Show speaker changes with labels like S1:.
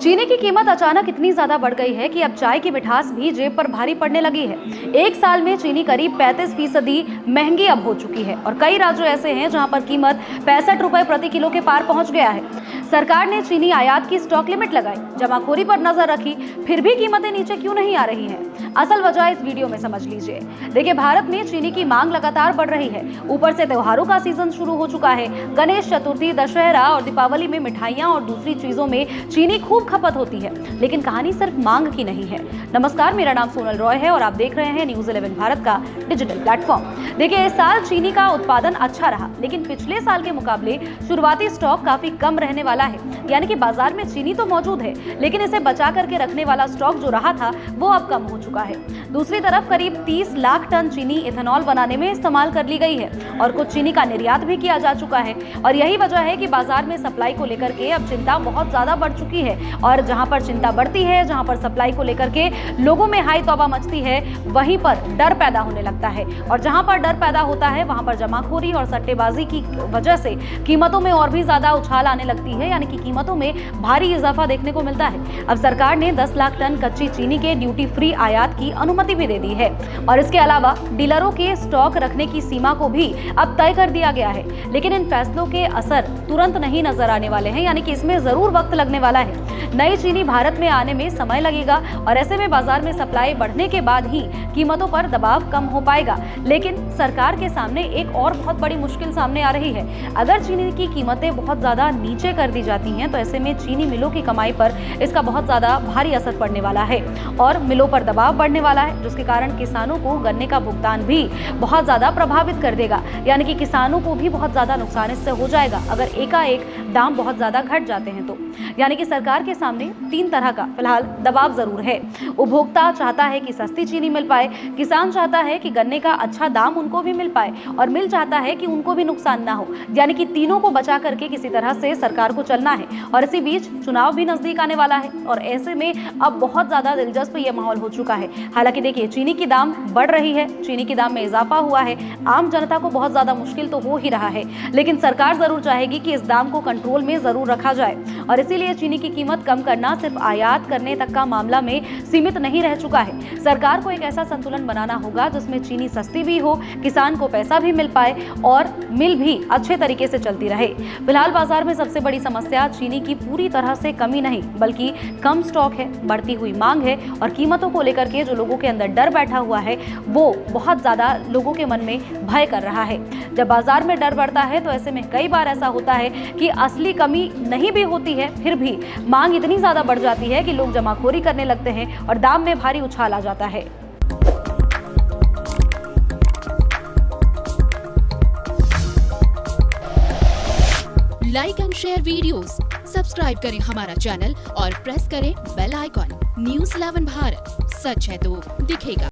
S1: चीनी की कीमत अचानक इतनी ज्यादा बढ़ गई है कि अब चाय की मिठास भी जेब पर भारी पड़ने लगी है। एक साल में चीनी करीब 35% महंगी अब हो चुकी है और कई राज्य ऐसे हैं जहां पर कीमत 65 रुपए प्रति किलो के पार पहुंच गया है। सरकार ने चीनी आयात की स्टॉक लिमिट लगाई, जमाखोरी पर नजर रखी, फिर भी कीमतें नीचे क्यों नहीं आ रही हैं? असल वजह इस वीडियो में समझ लीजिए। देखिए, भारत में चीनी की मांग लगातार बढ़ रही है। ऊपर से त्योहारों का सीजन शुरू हो चुका है। गणेश चतुर्थी, दशहरा और दीपावली में मिठाइयां और दूसरी चीजों में चीनी खूब खपत होती है। लेकिन कहानी सिर्फ मांग की नहीं है। नमस्कार, मेरा नाम सोनल रॉय है और आप देख रहे हैं न्यूज़ 11 भारत का डिजिटल प्लेटफॉर्म। देखिए, इस साल चीनी का उत्पादन अच्छा रहा, लेकिन पिछले साल के मुकाबले शुरुआती स्टॉक काफी कम रहने वाला है। यानी कि बाजार में चीनी तो मौजूद है, लेकिन इसे बचा करके रखने वाला स्टॉक जो रहा था वो अब कम हो चुका है। दूसरी तरफ करीब 30 लाख टन चीनी इथेनॉल बनाने में इस्तेमाल कर ली गई है और कुछ चीनी का निर्यात भी किया जा चुका है। और यही वजह है कि बाजार में सप्लाई को लेकर के अब चिंता बहुत ज्यादा बढ़ चुकी है। और जहां पर चिंता बढ़ती है, जहां पर सप्लाई को लेकर के लोगों में हाई तौबा मचती है, वहीं पर डर पैदा होने लगता है। और जहां पर डर पैदा होता है, वहां पर जमाखोरी और सट्टेबाजी की वजह से कीमतों में और भी ज्यादा उछाल आने लगती है। यानी कि कीमतों में भारी इजाफा देखने को मिलता है। अब सरकार ने 10 लाख टन कच्ची चीनी के ड्यूटी फ्री आयात की अनुमति भी दे दी है और इसके अलावा डीलरों के स्टॉक रखने की सीमा को भी अब तय कर दिया गया है। लेकिन इन फैसलों के असर तुरंत नहीं नजर आने वाले हैं, यानी कि इसमें जरूर वक्त लगने वाला है। नई चीनी भारत में आने में समय लगेगा और ऐसे में बाजार में सप्लाई बढ़ने के बाद ही कीमतों पर दबाव कम हो पाएगा। लेकिन सरकार के सामने एक और बहुत बड़ी मुश्किल सामने आ रही है। अगर चीनी की कीमतें बहुत ज्यादा नीचे कर दी जाती हैं तो ऐसे में चीनी मिलों की कमाई पर इसका बहुत ज्यादा भारी असर पड़ने वाला है और मिलों पर दबाव बढ़ने वाला है, जिसके कारण किसानों को गन्ने का भुगतान भी बहुत ज्यादा प्रभावित कर देगा। यानी कि किसानों को भी बहुत ज्यादा नुकसान इससे हो जाएगा अगर एकाएक दाम बहुत ज्यादा घट जाते हैं तो। यानी कि सरकार के सामने 3 तरह का फिलहाल दबाव जरूर है। उपभोक्ता चाहता है कि सस्ती चीनी मिल पाए, किसान चाहता है कि गन्ने का अच्छा दाम उनको भी मिल पाए और मिल चाहता है कि उनको भी नुकसान ना हो। यानी कि तीनों को बचा करके किसी तरह से सरकार को चलना है। और इसी बीच चुनाव भी नजदीक आने वाला है और ऐसे में अब बहुत ज्यादा दिलचस्प ये माहौल हो चुका है। हालांकि देखिए, चीनी की दाम बढ़ रही है, चीनी की दाम में इजाफा हुआ है, आम जनता को बहुत ज्यादा मुश्किल तो हो ही रहा है। लेकिन सरकार जरूर चाहेगी कि इस दाम को कंट्रोल में जरूर रखा जाए और इसीलिए चीनी की कीमत कम करना सिर्फ आयात करने तक का मामला में सीमित नहीं रह चुका है। सरकार को एक ऐसा संतुलन बनाना होगा जिसमें चीनी सस्ती भी हो, किसान को पैसा भी मिल पाए और मिल भी अच्छे तरीके से चलती रहे। फिलहाल बाजार में सबसे बड़ी समस्या चीनी की पूरी तरह से कमी नहीं बल्कि कम स्टॉक है, बढ़ती हुई मांग है और कीमतों को लेकर के जो लोगों के अंदर डर बैठा हुआ है वो बहुत ज्यादा लोगों के मन में भय कर रहा है। जब बाजार में डर बढ़ता है तो ऐसे में कई बार ऐसा होता है कि असली कमी नहीं भी होती है, फिर भी मांग इतनी ज्यादा बढ़ जाती है कि लोग जमाखोरी करने लगते हैं और दाम में भारी उछाल आ जाता है।
S2: Like and share videos, subscribe करें हमारा चैनल और प्रेस करें बेल आइकॉन। न्यूज़ 11 भारत, सच है तो दिखेगा।